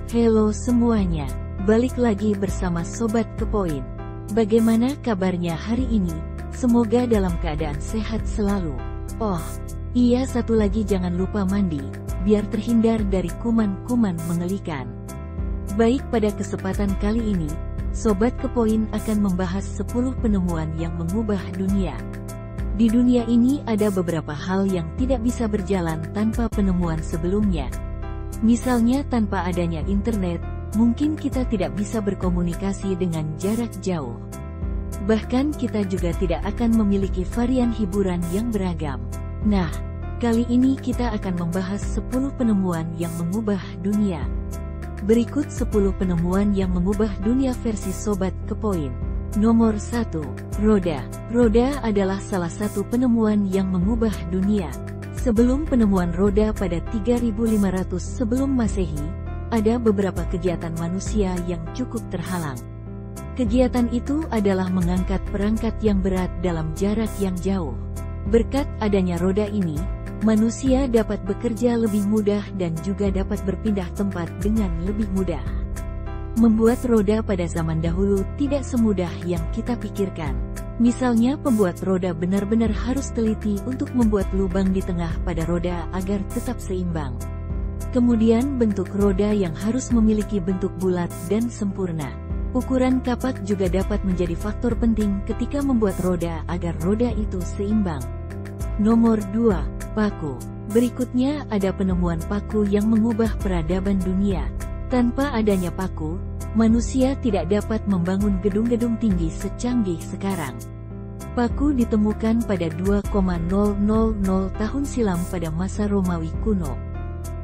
Halo semuanya, balik lagi bersama Sobat Kepoin. Bagaimana kabarnya hari ini? Semoga dalam keadaan sehat selalu. Oh, iya satu lagi jangan lupa mandi, biar terhindar dari kuman-kuman mengerikan. Baik, pada kesempatan kali ini, Sobat Kepoin akan membahas 10 penemuan yang mengubah dunia. Di dunia ini ada beberapa hal yang tidak bisa berjalan tanpa penemuan sebelumnya. Misalnya tanpa adanya internet, mungkin kita tidak bisa berkomunikasi dengan jarak jauh. Bahkan kita juga tidak akan memiliki varian hiburan yang beragam. Nah, kali ini kita akan membahas 10 penemuan yang mengubah dunia. Berikut 10 penemuan yang mengubah dunia versi Sobat Kepoin. Nomor 1. Roda. Roda adalah salah satu penemuan yang mengubah dunia. Sebelum penemuan roda pada 3500 sebelum Masehi, ada beberapa kegiatan manusia yang cukup terhalang. Kegiatan itu adalah mengangkat perangkat yang berat dalam jarak yang jauh. Berkat adanya roda ini, manusia dapat bekerja lebih mudah dan juga dapat berpindah tempat dengan lebih mudah. Membuat roda pada zaman dahulu tidak semudah yang kita pikirkan. Misalnya pembuat roda benar-benar harus teliti untuk membuat lubang di tengah pada roda agar tetap seimbang. Kemudian bentuk roda yang harus memiliki bentuk bulat dan sempurna. Ukuran kapak juga dapat menjadi faktor penting ketika membuat roda agar roda itu seimbang. Nomor 2. Paku. Berikutnya ada penemuan paku yang mengubah peradaban dunia. Tanpa adanya paku, manusia tidak dapat membangun gedung-gedung tinggi secanggih sekarang. Paku ditemukan pada 2,000 tahun silam pada masa Romawi kuno.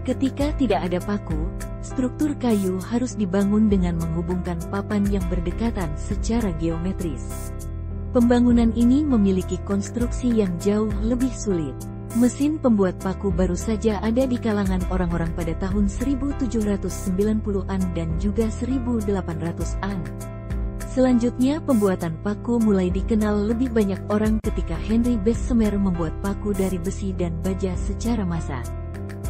Ketika tidak ada paku, struktur kayu harus dibangun dengan menghubungkan papan yang berdekatan secara geometris. Pembangunan ini memiliki konstruksi yang jauh lebih sulit. Mesin pembuat paku baru saja ada di kalangan orang-orang pada tahun 1790-an dan juga 1800-an. Selanjutnya pembuatan paku mulai dikenal lebih banyak orang ketika Henry Bessemer membuat paku dari besi dan baja secara massal.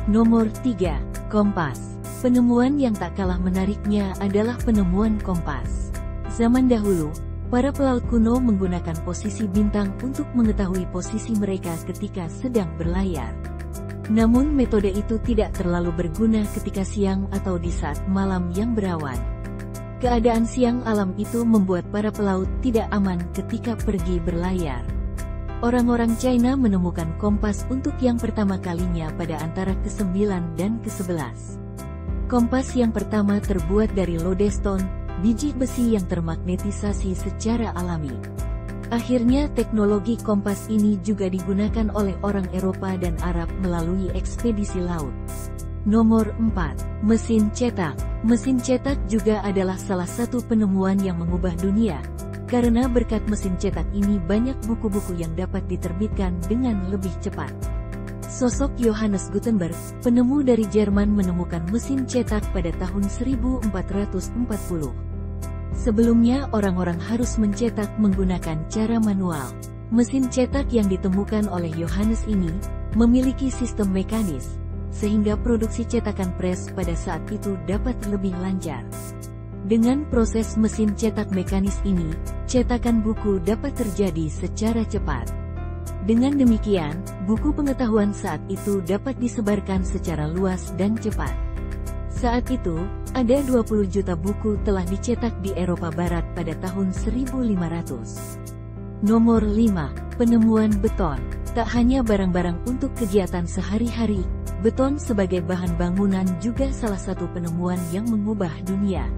Nomor 3. Kompas. Penemuan yang tak kalah menariknya adalah penemuan kompas. Zaman dahulu, para pelaut kuno menggunakan posisi bintang untuk mengetahui posisi mereka ketika sedang berlayar. Namun metode itu tidak terlalu berguna ketika siang atau di saat malam yang berawan. Keadaan siang alam itu membuat para pelaut tidak aman ketika pergi berlayar. Orang-orang China menemukan kompas untuk yang pertama kalinya pada antara ke-9 dan ke-11. Kompas yang pertama terbuat dari lodestone, biji besi yang termagnetisasi secara alami. Akhirnya teknologi kompas ini juga digunakan oleh orang Eropa dan Arab melalui ekspedisi laut. Nomor 4. Mesin cetak. Mesin cetak juga adalah salah satu penemuan yang mengubah dunia, karena berkat mesin cetak ini banyak buku-buku yang dapat diterbitkan dengan lebih cepat. Sosok Johannes Gutenberg, penemu dari Jerman, menemukan mesin cetak pada tahun 1440. Sebelumnya orang-orang harus mencetak menggunakan cara manual. Mesin cetak yang ditemukan oleh Johannes ini memiliki sistem mekanis, sehingga produksi cetakan pres pada saat itu dapat lebih lancar. Dengan proses mesin cetak mekanis ini, cetakan buku dapat terjadi secara cepat. Dengan demikian, buku pengetahuan saat itu dapat disebarkan secara luas dan cepat. Saat itu, ada 20 juta buku telah dicetak di Eropa Barat pada tahun 1500. Nomor 5. Penemuan beton. Tak hanya barang-barang untuk kegiatan sehari-hari, beton sebagai bahan bangunan juga salah satu penemuan yang mengubah dunia.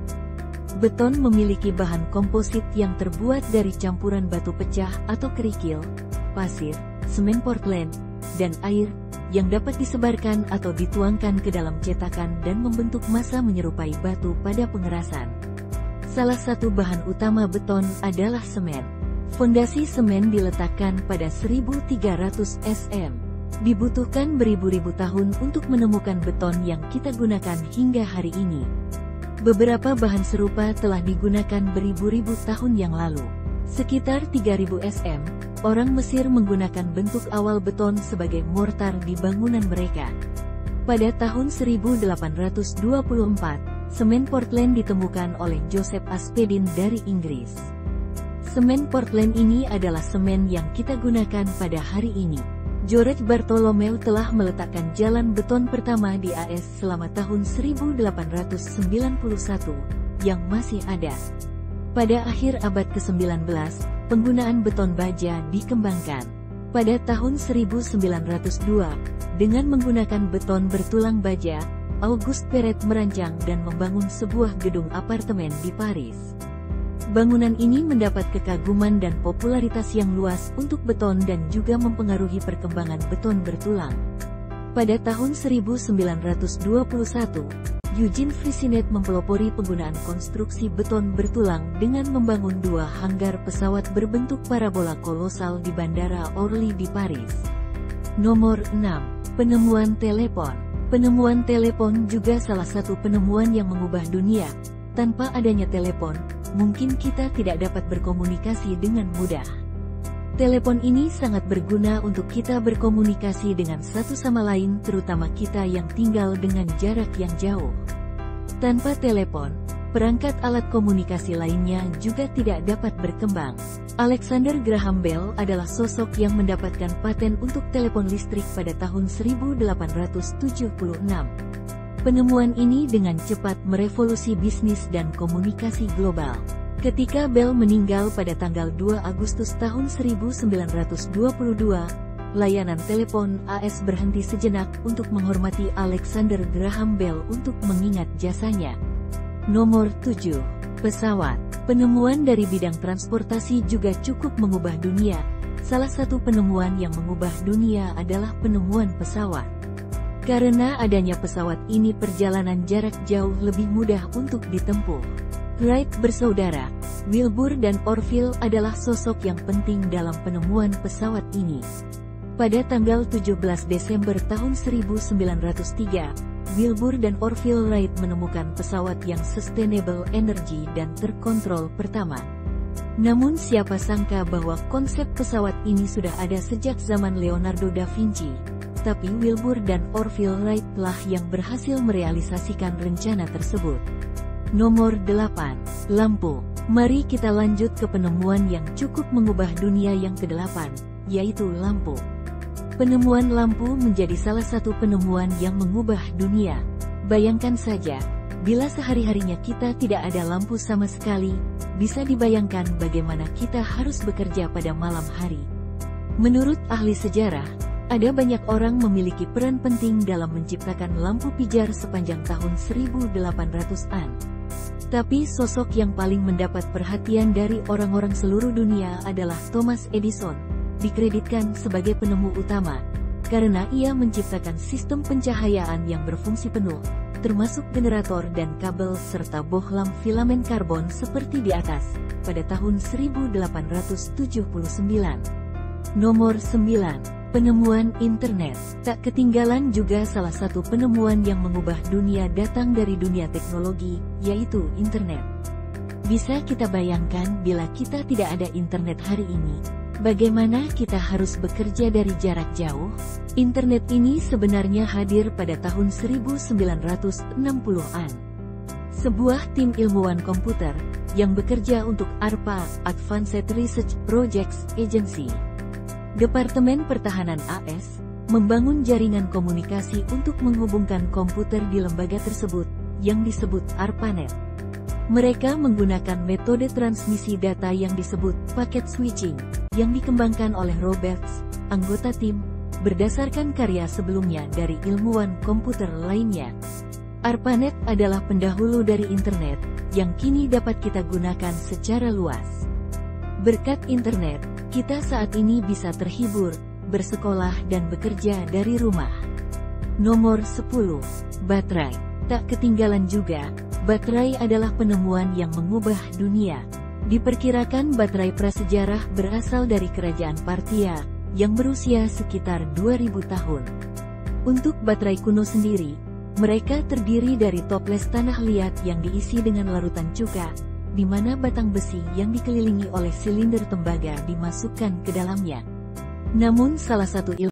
Beton memiliki bahan komposit yang terbuat dari campuran batu pecah atau kerikil, pasir, semen Portland, dan air, yang dapat disebarkan atau dituangkan ke dalam cetakan dan membentuk massa menyerupai batu pada pengerasan. Salah satu bahan utama beton adalah semen. Fondasi semen diletakkan pada 1300 sm. Dibutuhkan beribu-ribu tahun untuk menemukan beton yang kita gunakan hingga hari ini. Beberapa bahan serupa telah digunakan beribu-ribu tahun yang lalu. Sekitar 3000 sm, orang Mesir menggunakan bentuk awal beton sebagai mortar di bangunan mereka. Pada tahun 1824, semen Portland ditemukan oleh Joseph Aspedin dari Inggris. Semen Portland ini adalah semen yang kita gunakan pada hari ini. George Bartholomew telah meletakkan jalan beton pertama di AS selama tahun 1891, yang masih ada. Pada akhir abad ke-19, penggunaan beton baja dikembangkan. Pada tahun 1902, dengan menggunakan beton bertulang baja, Auguste Perret merancang dan membangun sebuah gedung apartemen di Paris. Bangunan ini mendapat kekaguman dan popularitas yang luas untuk beton dan juga mempengaruhi perkembangan beton bertulang. Pada tahun 1921, Eugene Freyssinet mempelopori penggunaan konstruksi beton bertulang dengan membangun 2 hanggar pesawat berbentuk parabola kolosal di Bandara Orly di Paris. Nomor 6. Penemuan telepon. Penemuan telepon juga salah satu penemuan yang mengubah dunia. Tanpa adanya telepon, mungkin kita tidak dapat berkomunikasi dengan mudah. Telepon ini sangat berguna untuk kita berkomunikasi dengan satu sama lain, terutama kita yang tinggal dengan jarak yang jauh. Tanpa telepon, perangkat alat komunikasi lainnya juga tidak dapat berkembang. Alexander Graham Bell adalah sosok yang mendapatkan paten untuk telepon listrik pada tahun 1876. Penemuan ini dengan cepat merevolusi bisnis dan komunikasi global. Ketika Bell meninggal pada tanggal 2 Agustus tahun 1922, layanan telepon AS berhenti sejenak untuk menghormati Alexander Graham Bell untuk mengingat jasanya. Nomor 7. Pesawat. Penemuan dari bidang transportasi juga cukup mengubah dunia. Salah satu penemuan yang mengubah dunia adalah penemuan pesawat. Karena adanya pesawat ini, perjalanan jarak jauh lebih mudah untuk ditempuh. Wright bersaudara, Wilbur dan Orville adalah sosok yang penting dalam penemuan pesawat ini. Pada tanggal 17 Desember tahun 1903, Wilbur dan Orville Wright menemukan pesawat yang sustainable energy dan terkontrol pertama. Namun siapa sangka bahwa konsep pesawat ini sudah ada sejak zaman Leonardo da Vinci. Tapi Wilbur dan Orville Wright lah yang berhasil merealisasikan rencana tersebut. Nomor 8. Lampu. Mari kita lanjut ke penemuan yang cukup mengubah dunia yang ke-8, yaitu lampu. Penemuan lampu menjadi salah satu penemuan yang mengubah dunia. Bayangkan saja, bila sehari-harinya kita tidak ada lampu sama sekali, bisa dibayangkan bagaimana kita harus bekerja pada malam hari. Menurut ahli sejarah, ada banyak orang memiliki peran penting dalam menciptakan lampu pijar sepanjang tahun 1800-an. Tapi sosok yang paling mendapat perhatian dari orang-orang seluruh dunia adalah Thomas Edison, dikreditkan sebagai penemu utama, karena ia menciptakan sistem pencahayaan yang berfungsi penuh, termasuk generator dan kabel serta bohlam filamen karbon seperti di atas, pada tahun 1879. Nomor 9. Penemuan internet. Tak ketinggalan juga salah satu penemuan yang mengubah dunia datang dari dunia teknologi, yaitu internet. Bisa kita bayangkan bila kita tidak ada internet hari ini, bagaimana kita harus bekerja dari jarak jauh? Internet ini sebenarnya hadir pada tahun 1960-an. Sebuah tim ilmuwan komputer, yang bekerja untuk ARPA, Advanced Research Projects Agency, Departemen Pertahanan AS, membangun jaringan komunikasi untuk menghubungkan komputer di lembaga tersebut, yang disebut ARPANET. Mereka menggunakan metode transmisi data yang disebut packet switching, yang dikembangkan oleh Roberts, anggota tim, berdasarkan karya sebelumnya dari ilmuwan komputer lainnya. ARPANET adalah pendahulu dari internet, yang kini dapat kita gunakan secara luas. Berkat internet, kita saat ini bisa terhibur, bersekolah dan bekerja dari rumah. Nomor 10. Baterai. Tak ketinggalan juga, baterai adalah penemuan yang mengubah dunia. Diperkirakan baterai prasejarah berasal dari kerajaan Parthia, yang berusia sekitar 2000 tahun. Untuk baterai kuno sendiri, mereka terdiri dari toples tanah liat yang diisi dengan larutan cuka, di mana batang besi yang dikelilingi oleh silinder tembaga dimasukkan ke dalamnya. Namun salah satu